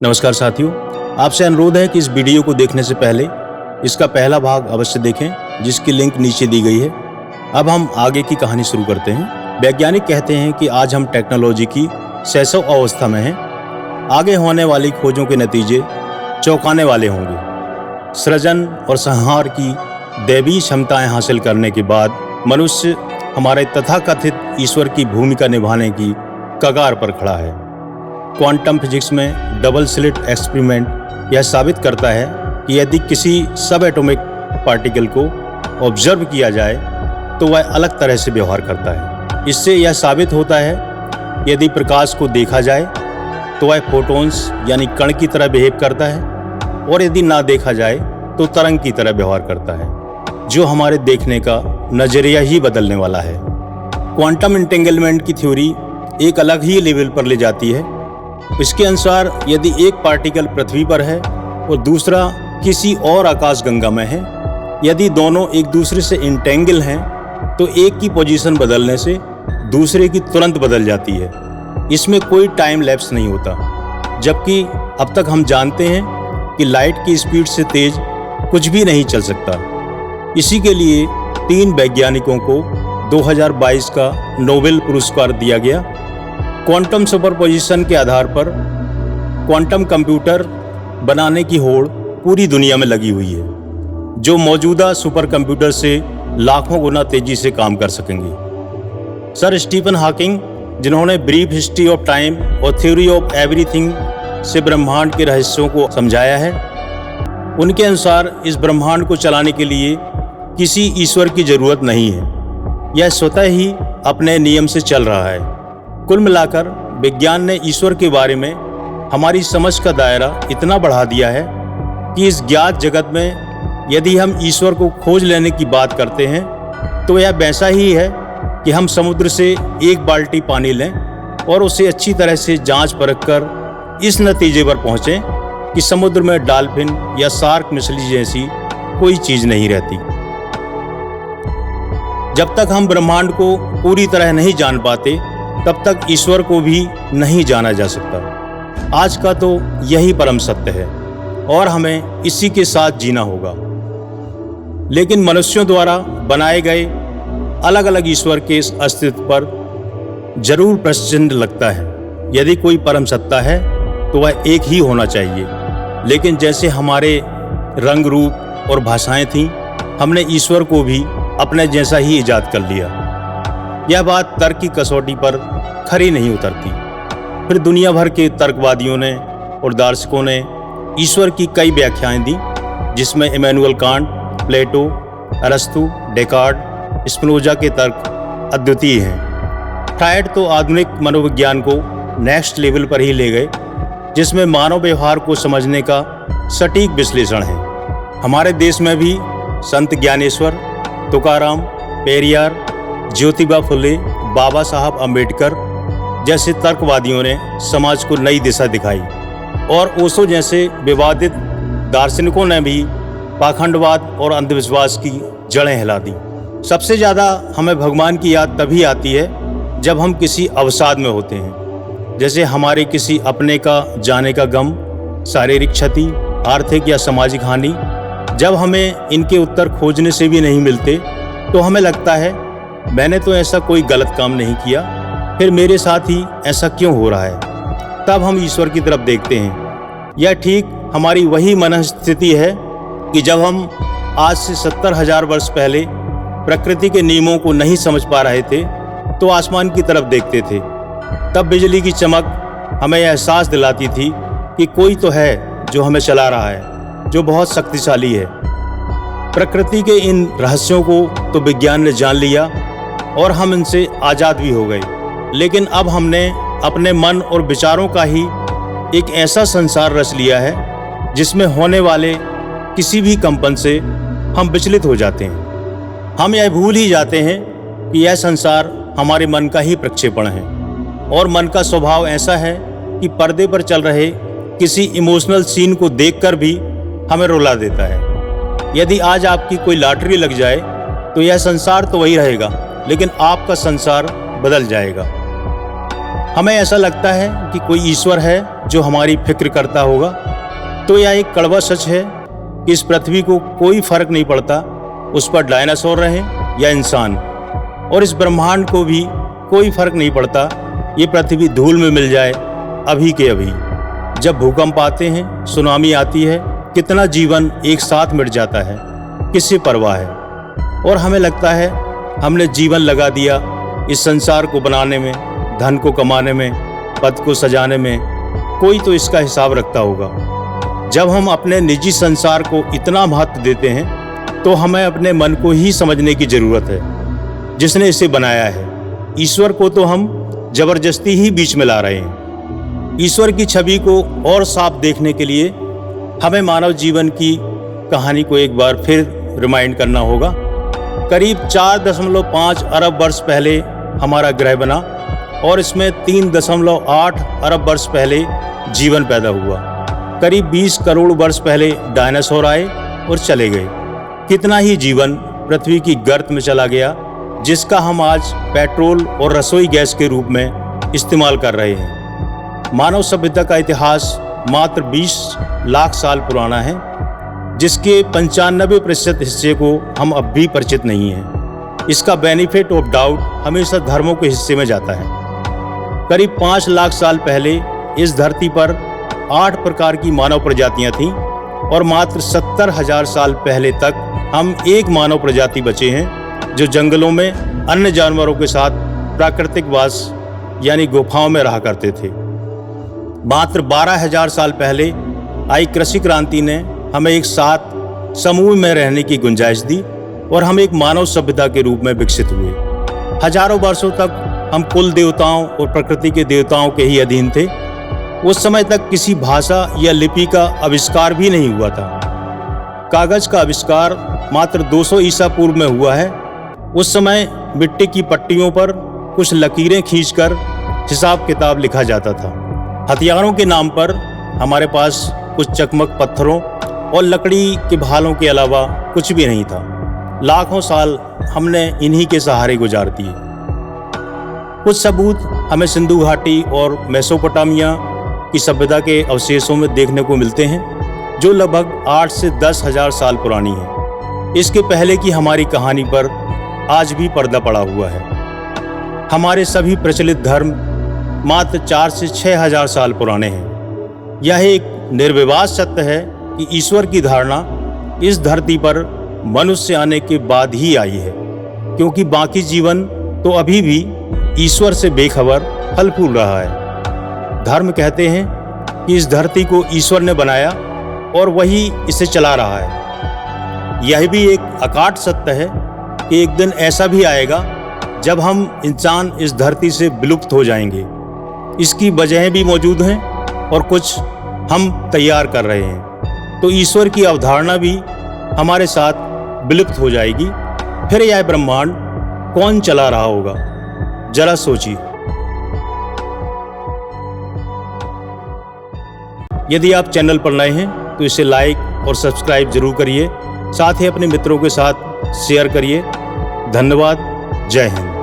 नमस्कार साथियों, आपसे अनुरोध है कि इस वीडियो को देखने से पहले इसका पहला भाग अवश्य देखें, जिसकी लिंक नीचे दी गई है। अब हम आगे की कहानी शुरू करते हैं। वैज्ञानिक कहते हैं कि आज हम टेक्नोलॉजी की शैशव अवस्था में हैं। आगे होने वाली खोजों के नतीजे चौंकाने वाले होंगे। सृजन और संहार की दैवीय क्षमताएं हासिल करने के बाद मनुष्य हमारे तथाकथित ईश्वर की भूमिका निभाने की कगार पर खड़ा है। क्वांटम फिजिक्स में डबल स्लिट एक्सपेरिमेंट यह साबित करता है कि यदि किसी सब एटॉमिक पार्टिकल को ऑब्जर्व किया जाए तो वह अलग तरह से व्यवहार करता है। इससे यह साबित होता है यदि प्रकाश को देखा जाए तो वह फोटॉन्स यानी कण की तरह बिहेव करता है, और यदि ना देखा जाए तो तरंग की तरह व्यवहार करता है, जो हमारे देखने का नजरिया ही बदलने वाला है। क्वांटम एंटेंगलमेंट की थ्योरी एक अलग ही लेवल पर ले जाती है। इसके अनुसार यदि एक पार्टिकल पृथ्वी पर है और दूसरा किसी और आकाशगंगा में है, यदि दोनों एक दूसरे से इंटेंगल हैं तो एक की पोजीशन बदलने से दूसरे की तुरंत बदल जाती है। इसमें कोई टाइम लैप्स नहीं होता, जबकि अब तक हम जानते हैं कि लाइट की स्पीड से तेज कुछ भी नहीं चल सकता। इसी के लिए 3 वैज्ञानिकों को 2022 का नोबेल पुरस्कार दिया गया। क्वांटम सुपरपोजिशन के आधार पर क्वांटम कंप्यूटर बनाने की होड़ पूरी दुनिया में लगी हुई है, जो मौजूदा सुपर कंप्यूटर से लाखों गुना तेजी से काम कर सकेंगे। सर स्टीफन हॉकिंग, जिन्होंने ब्रीफ हिस्ट्री ऑफ टाइम और थ्योरी ऑफ एवरीथिंग से ब्रह्मांड के रहस्यों को समझाया है, उनके अनुसार इस ब्रह्मांड को चलाने के लिए किसी ईश्वर की जरूरत नहीं है। यह स्वतः ही अपने नियम से चल रहा है। कुल मिलाकर विज्ञान ने ईश्वर के बारे में हमारी समझ का दायरा इतना बढ़ा दिया है कि इस ज्ञात जगत में यदि हम ईश्वर को खोज लेने की बात करते हैं तो यह वैसा ही है कि हम समुद्र से एक बाल्टी पानी लें और उसे अच्छी तरह से जांच परख कर इस नतीजे पर पहुंचें कि समुद्र में डॉल्फिन या शार्क मछली जैसी कोई चीज़ नहीं रहती। जब तक हम ब्रह्मांड को पूरी तरह नहीं जान पाते तब तक ईश्वर को भी नहीं जाना जा सकता। आज का तो यही परम सत्य है और हमें इसी के साथ जीना होगा। लेकिन मनुष्यों द्वारा बनाए गए अलग अलग ईश्वर के इस अस्तित्व पर जरूर प्रश्न लगता है। यदि कोई परम सत्ता है तो वह एक ही होना चाहिए। लेकिन जैसे हमारे रंग, रूप और भाषाएं थीं, हमने ईश्वर को भी अपने जैसा ही इजाद कर लिया। यह बात तर्क की कसौटी पर खरी नहीं उतरती। फिर दुनिया भर के तर्कवादियों ने और दार्शनिकों ने ईश्वर की कई व्याख्याएं दी, जिसमें इमैनुअल कांट, प्लेटो, अरस्तु, डेकार्ट, स्पिनोजा के तर्क अद्वितीय हैं। फ्रायड तो आधुनिक मनोविज्ञान को नेक्स्ट लेवल पर ही ले गए, जिसमें मानव व्यवहार को समझने का सटीक विश्लेषण है। हमारे देश में भी संत ज्ञानेश्वर, तुकाराम, पेरियार, ज्योतिबा फुले, बाबा साहब अम्बेडकर जैसे तर्कवादियों ने समाज को नई दिशा दिखाई, और ओशो जैसे विवादित दार्शनिकों ने भी पाखंडवाद और अंधविश्वास की जड़ें हिला दी। सबसे ज़्यादा हमें भगवान की याद तभी आती है जब हम किसी अवसाद में होते हैं, जैसे हमारे किसी अपने का जाने का गम, शारीरिक क्षति, आर्थिक या सामाजिक हानि। जब हमें इनके उत्तर खोजने से भी नहीं मिलते तो हमें लगता है मैंने तो ऐसा कोई गलत काम नहीं किया, फिर मेरे साथ ही ऐसा क्यों हो रहा है। तब हम ईश्वर की तरफ देखते हैं। यह ठीक हमारी वही मनस्थिति है कि जब हम आज से 70,000 वर्ष पहले प्रकृति के नियमों को नहीं समझ पा रहे थे तो आसमान की तरफ देखते थे। तब बिजली की चमक हमें एहसास दिलाती थी कि कोई तो है जो हमें चला रहा है, जो बहुत शक्तिशाली है। प्रकृति के इन रहस्यों को तो विज्ञान ने जान लिया और हम इनसे आज़ाद भी हो गए। लेकिन अब हमने अपने मन और विचारों का ही एक ऐसा संसार रच लिया है जिसमें होने वाले किसी भी कंपन से हम विचलित हो जाते हैं। हम यह भूल ही जाते हैं कि यह संसार हमारे मन का ही प्रक्षेपण है, और मन का स्वभाव ऐसा है कि पर्दे पर चल रहे किसी इमोशनल सीन को देखकर भी हमें रुला देता है। यदि आज आपकी कोई लॉटरी लग जाए तो यह संसार तो वही रहेगा, लेकिन आपका संसार बदल जाएगा। हमें ऐसा लगता है कि कोई ईश्वर है जो हमारी फिक्र करता होगा, तो यह एक कड़वा सच है कि इस पृथ्वी को कोई फर्क नहीं पड़ता उस पर डायनासोर रहें या इंसान, और इस ब्रह्मांड को भी कोई फर्क नहीं पड़ता ये पृथ्वी धूल में मिल जाए अभी के अभी। जब भूकंप आते हैं, सुनामी आती है, कितना जीवन एक साथ मिट जाता है, किससे परवाह है। और हमें लगता है हमने जीवन लगा दिया इस संसार को बनाने में, धन को कमाने में, पद को सजाने में। कोई तो इसका हिसाब रखता होगा। जब हम अपने निजी संसार को इतना महत्व देते हैं तो हमें अपने मन को ही समझने की जरूरत है, जिसने इसे बनाया है। ईश्वर को तो हम जबरदस्ती ही बीच में ला रहे हैं। ईश्वर की छवि को और साफ देखने के लिए हमें मानव जीवन की कहानी को एक बार फिर रिमाइंड करना होगा। करीब 4.5 अरब वर्ष पहले हमारा ग्रह बना और इसमें 3.8 अरब वर्ष पहले जीवन पैदा हुआ। करीब 20 करोड़ वर्ष पहले डायनासोर आए और चले गए। कितना ही जीवन पृथ्वी की गर्त में चला गया, जिसका हम आज पेट्रोल और रसोई गैस के रूप में इस्तेमाल कर रहे हैं। मानव सभ्यता का इतिहास मात्र 20 लाख साल पुराना है, जिसके 95% हिस्से को हम अब भी परिचित नहीं हैं। इसका बेनिफिट ऑफ डाउट हमेशा धर्मों के हिस्से में जाता है। करीब 5 लाख साल पहले इस धरती पर 8 प्रकार की मानव प्रजातियां थीं और मात्र 70,000 साल पहले तक हम एक मानव प्रजाति बचे हैं, जो जंगलों में अन्य जानवरों के साथ प्राकृतिक वास यानी गुफाओं में रहा करते थे। मात्र 12,000 साल पहले आई कृषि क्रांति ने हमें एक साथ समूह में रहने की गुंजाइश दी और हम एक मानव सभ्यता के रूप में विकसित हुए। हजारों वर्षों तक हम कुल देवताओं और प्रकृति के देवताओं के ही अधीन थे। उस समय तक किसी भाषा या लिपि का आविष्कार भी नहीं हुआ था। कागज का आविष्कार मात्र 200 ईसा पूर्व में हुआ है। उस समय मिट्टी की पट्टियों पर कुछ लकीरें खींचकर हिसाब किताब लिखा जाता था। हथियारों के नाम पर हमारे पास कुछ चकमक पत्थरों और लकड़ी के भालों के अलावा कुछ भी नहीं था। लाखों साल हमने इन्हीं के सहारे गुजार दिए। कुछ सबूत हमें सिंधु घाटी और मेसोपोटामिया की सभ्यता के अवशेषों में देखने को मिलते हैं, जो लगभग 8 से 10,000 साल पुरानी है। इसके पहले की हमारी कहानी पर आज भी पर्दा पड़ा हुआ है। हमारे सभी प्रचलित धर्म मात्र 4 से 6,000 साल पुराने हैं। यह एक निर्विवाद सत्य है कि ईश्वर की धारणा इस धरती पर मनुष्य आने के बाद ही आई है, क्योंकि बाकी जीवन तो अभी भी ईश्वर से बेखबर फल फूल रहा है। धर्म कहते हैं कि इस धरती को ईश्वर ने बनाया और वही इसे चला रहा है। यह भी एक अकाट सत्य है कि एक दिन ऐसा भी आएगा जब हम इंसान इस धरती से विलुप्त हो जाएंगे। इसकी वजहें भी मौजूद हैं और कुछ हम तैयार कर रहे हैं। तो ईश्वर की अवधारणा भी हमारे साथ विलुप्त हो जाएगी। फिर यह ब्रह्मांड कौन चला रहा होगा, जरा सोचिए। यदि आप चैनल पर नए हैं तो इसे लाइक और सब्सक्राइब जरूर करिए। साथ ही अपने मित्रों के साथ शेयर करिए। धन्यवाद। जय हिंद।